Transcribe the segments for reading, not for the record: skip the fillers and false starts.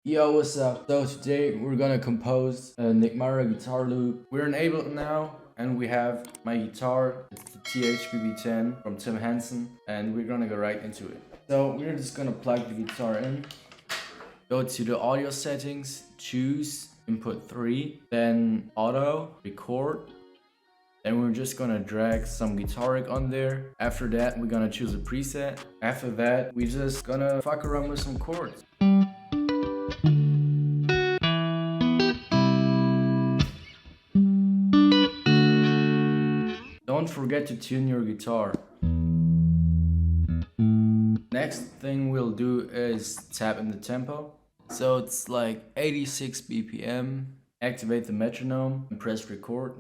Yo, what's up? So today we're gonna compose a Mavah guitar loop. We're in Ableton now, and we have my guitar. It's the THBB10 from Tim Henson, and we're gonna go right into it. So we're just gonna plug the guitar in, go to the audio settings, choose input 3, then auto, record. Then we're just gonna drag some guitar rig on there. After that, we're gonna choose a preset. After that, we're just gonna fuck around with some chords. Don't forget to tune your guitar. Next thing we'll do is tap in the tempo. So it's like 86 BPM. Activate the metronome and press record.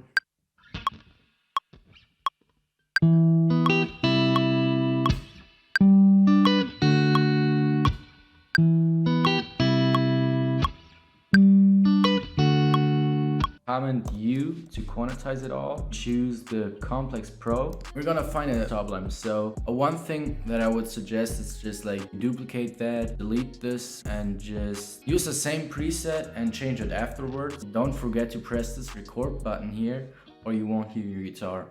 Comment U to quantize it all. Choose the Complex Pro. We're gonna find a problem. So one thing that I would suggest is just like duplicate that, delete this, and just use the same preset and change it afterwards. Don't forget to press this record button here or you won't hear your guitar.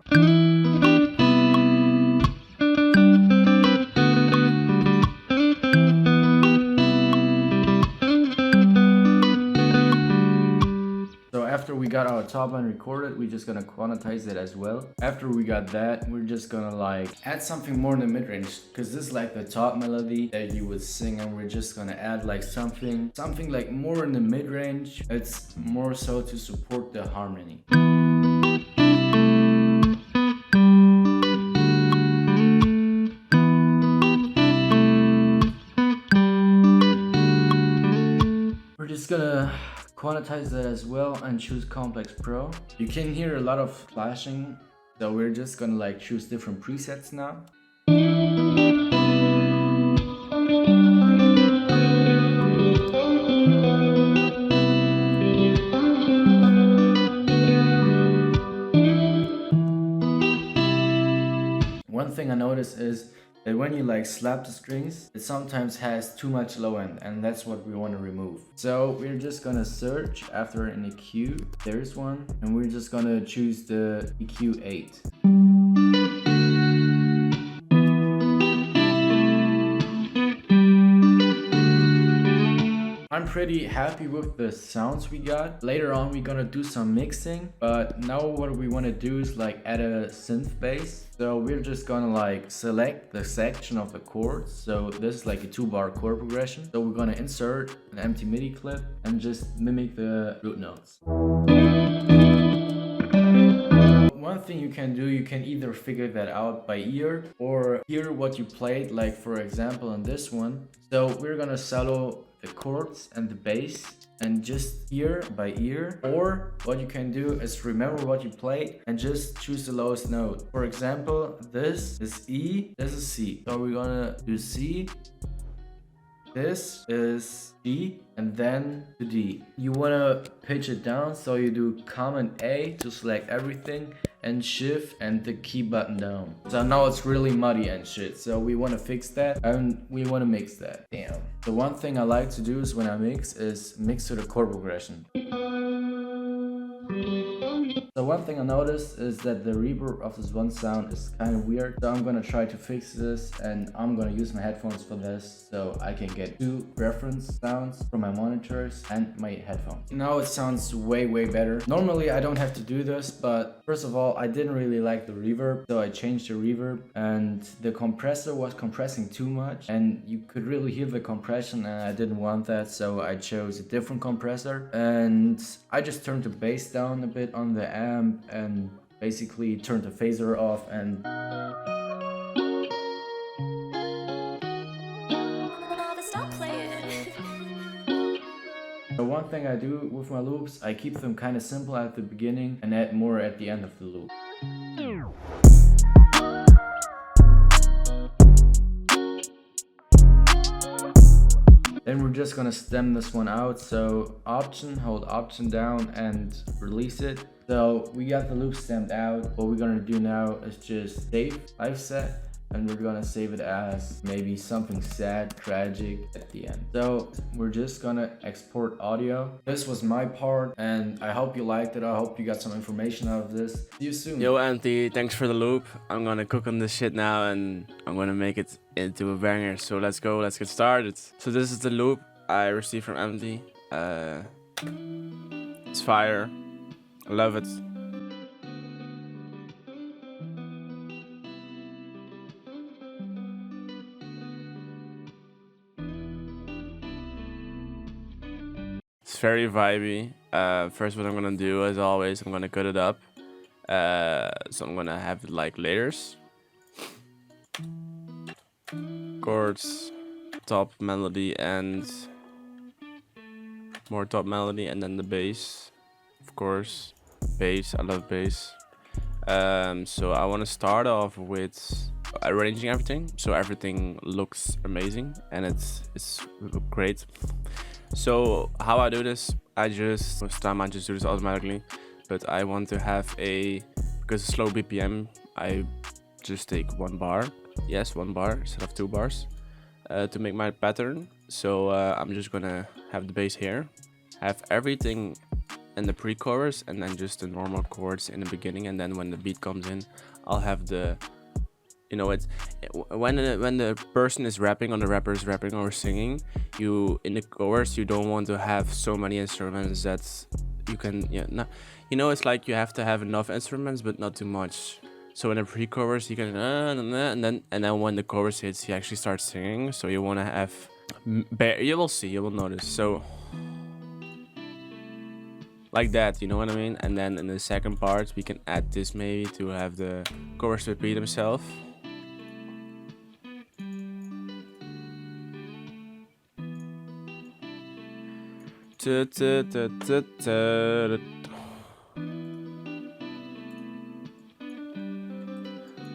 After we got our top line recorded, we're just gonna quantize it as well. After we got that, we're just gonna like add something more in the mid-range, because this is like the top melody that you would sing, and we're just gonna add like something like more in the mid-range. It's more so to support the harmony. We're just gonna quantize that as well and choose Complex Pro. You can hear a lot of flashing, so we're just gonna like choose different presets now. One thing I noticed is that when you like slap the strings, it sometimes has too much low end, and that's what we want to remove. So we're just gonna search after an EQ. There's one, and we're just gonna choose the EQ 8. I'm pretty happy with the sounds we got. Later on we're gonna do some mixing, but now what we want to do is like add a synth bass. So we're just gonna like select the section of the chords. So this is like a 2-bar chord progression. So we're gonna insert an empty MIDI clip and just mimic the root notes. One thing you can do, you can either figure that out by ear or hear what you played, like for example on this one. So we're gonna solo the chords and the bass and just hear by ear, or what you can do is remember what you played and just choose the lowest note. For example, this is E, this is C. So we're gonna do C, this is G, and then to D. You wanna pitch it down, so you do Command A to select everything and Shift and the key button down. So now it's really muddy and shit, so we want to fix that and we want to mix that. Damn. The one thing I like to do is when I mix to the chord progression. So one thing I noticed is that the reverb of this one sound is kind of weird. So I'm gonna try to fix this, and I'm gonna use my headphones for this so I can get 2 reference sounds from my monitors and my headphones. Now it sounds way better. Normally I don't have to do this, but first of all, I didn't really like the reverb, so I changed the reverb, and the compressor was compressing too much and you could really hear the compression, and I didn't want that, so I chose a different compressor, and I just turned the bass down a bit on the amp and basically turned the phaser off. And the one thing I do with my loops, I keep them kind of simple at the beginning and add more at the end of the loop. Then we're just gonna stem this one out. So hold option down and release it. So we got the loop stemmed out. What we're gonna do now is just save live set and we're gonna save it as maybe something sad, tragic at the end. So we're just gonna export audio. This was my part, and I hope you liked it. I hope you got some information out of this. See you soon. Yo, Anthony, thanks for the loop. I'm gonna cook on this shit now, and I'm gonna make it into a banger. So let's go, let's get started. So this is the loop I received from Anthony. It's fire. I love it. It's very vibey. First, what I'm gonna do, as always, I'm gonna cut it up. So I'm gonna have it like layers. Chords, top melody, and more top melody, and then the bass, of course. Bass, I love bass. So I want to start off with arranging everything, so everything looks amazing and it's great. So how I do this, most of the time I just do this automatically, but I want to have because it's slow BPM, I just take 1 bar, yes, 1 bar instead of 2 bars, to make my pattern. So I'm just gonna have the bass here, have everything in the pre-chorus, and then just the normal chords in the beginning, and then when the beat comes in, I'll have the, when the person is rapping, or the rapper is rapping or singing, in the chorus you don't want to have so many instruments that you can, it's like you have to have enough instruments but not too much. So in the pre-chorus you can and then when the chorus hits, he actually starts singing. So you want to have, you will see, you will notice. So like that, you know what I mean? And then in the second part we can add this maybe to have the chorus repeat himself.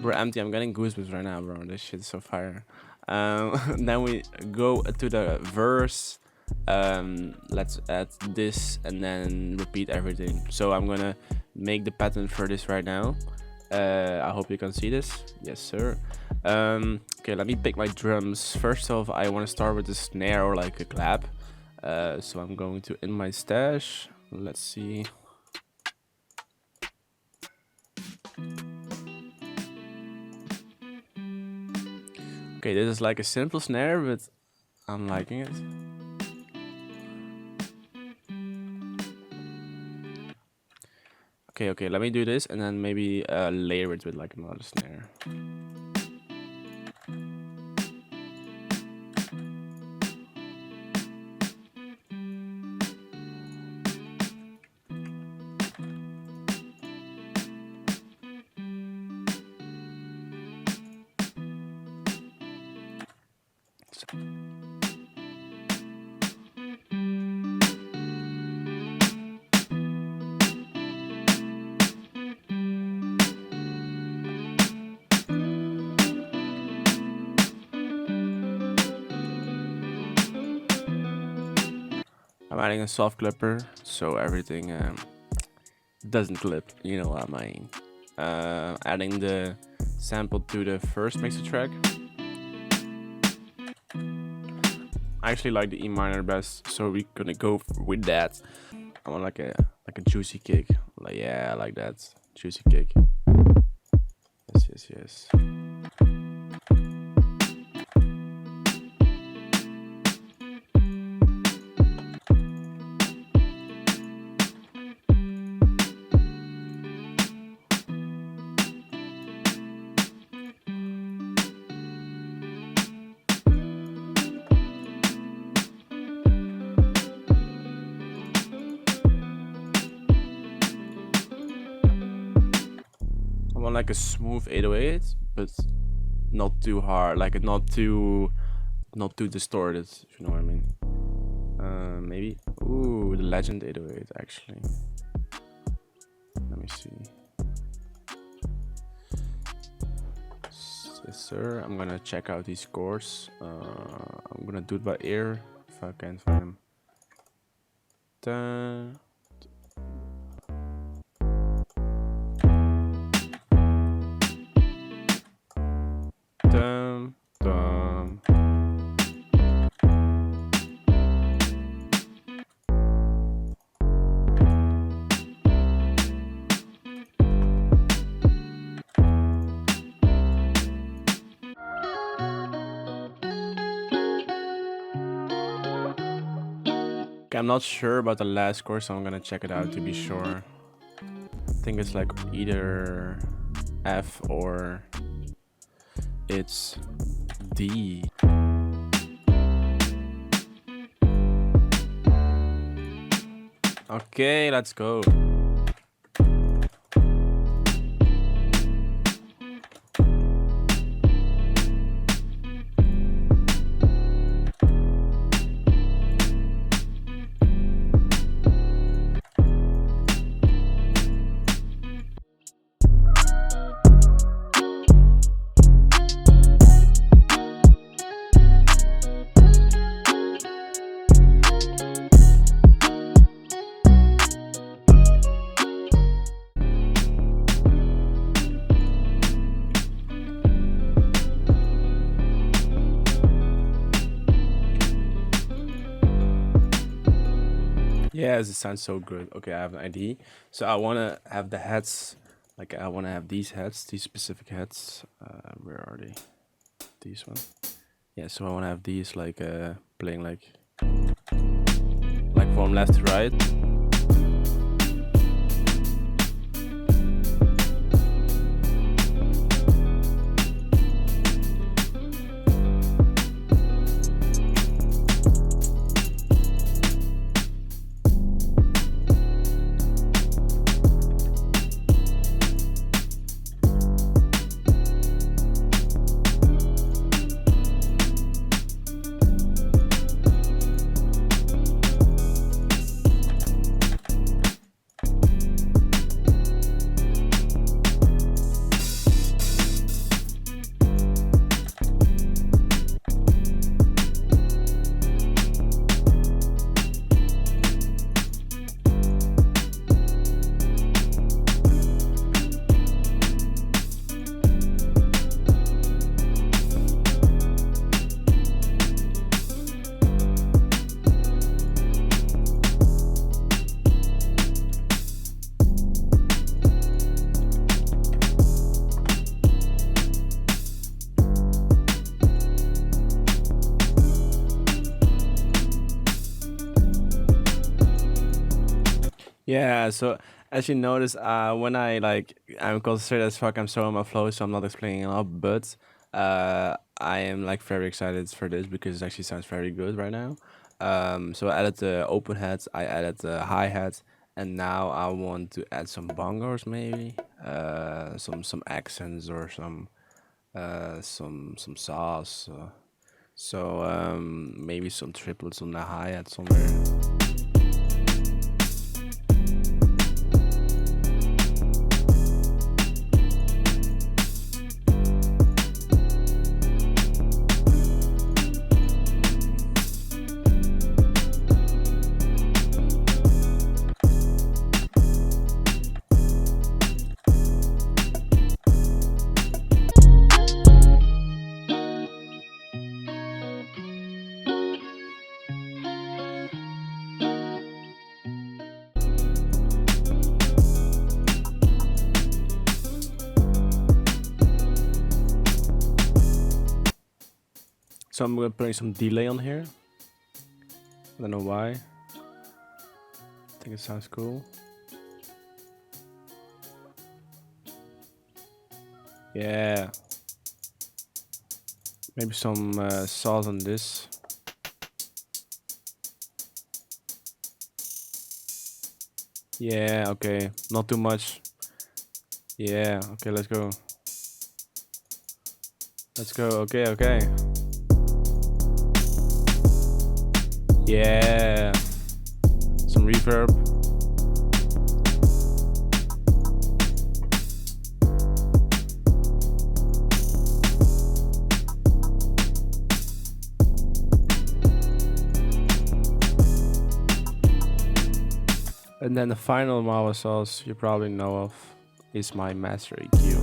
Bro, empty, I'm getting goosebumps right now, bro. This shit is so fire. Then we go to the verse. Let's add this and then repeat everything. So I'm gonna make the pattern for this right now. I hope you can see this. Yes, sir. Okay, let me pick my drums. First off, I want to start with a snare or like a clap. So I'm going to in my stash. Let's see. Okay, this is like a simple snare, but I'm liking it. Okay, let me do this and then maybe layer it with like another snare. I'm adding a soft clipper so everything doesn't clip, you know what I mean. Adding the sample to the first mixer track. I actually like the E minor best, so we're gonna go with that. I want like a juicy kick. Like, yeah, I like that juicy kick. Yes. I want like a smooth 808, but not too hard, like not too distorted, if you know what I mean. Maybe, ooh, the Legend 808 actually. Let me see. Yes, sir. I'm gonna check out these chords. I'm gonna do it by ear if I can find them. Dun. Okay, I'm not sure about the last chord, so I'm gonna check it out to be sure. I think it's like either F or it's D. Okay, let's go. Yes, it sounds so good. Okay, I have an idea. So I want to have the heads, like I want to have these heads, these specific heads. Where are they? These one. Yeah, so I want to have these like playing like from left to right. Yeah, so as you notice, when I'm concentrated as fuck, I'm so on my flow, so I'm not explaining a lot, but I am like very excited for this because it actually sounds very good right now. So I added the open hats, I added the hi hats, and now I want to add some bongos maybe, some accents or some saws. So maybe some triplets on the hi hat somewhere. So I'm gonna play some delay on here. I don't know why. I think it sounds cool. Yeah. Maybe some sauce on this. Yeah, okay. Not too much. Yeah, okay, let's go. Let's go, okay, okay. Yeah. Some reverb. And then the final Mavah sauce you probably know of is my master EQ.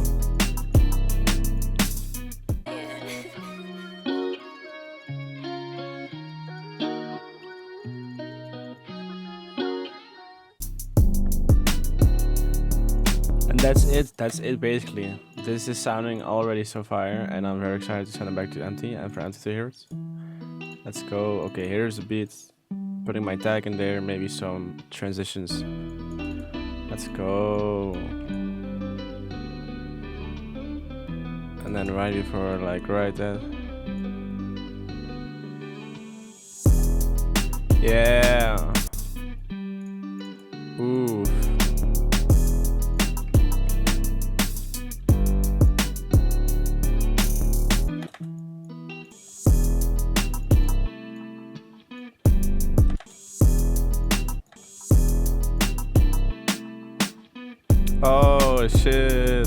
And that's it basically. This is sounding already so fire and I'm very excited to send it back to Antti and for Antti to hear it. Let's go. Okay, here's the beat. putting my tag in there, maybe some transitions. Let's go. And then right before, like right there. Yeah. Ooh. Oh shit.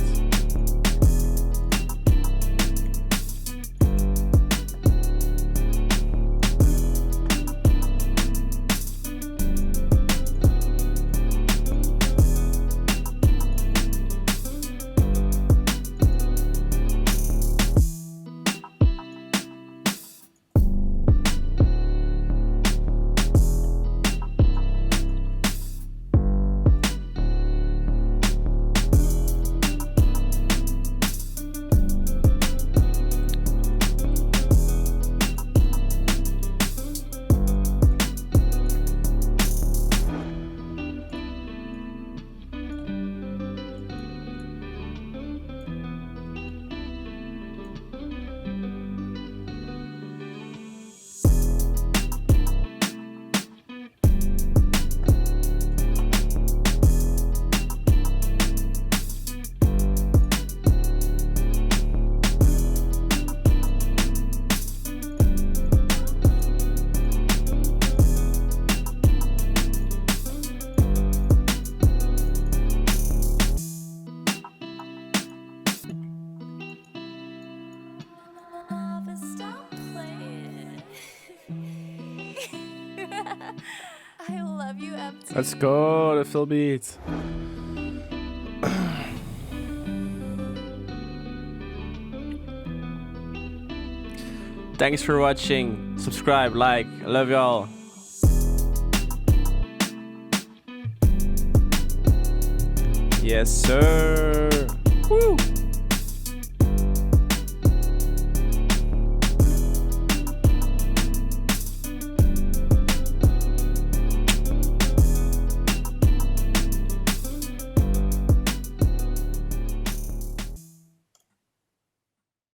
I love you, Ableton. Let's go, the fill beat. Thanks for watching. Subscribe, like. I love y'all. Yes, sir. Woo.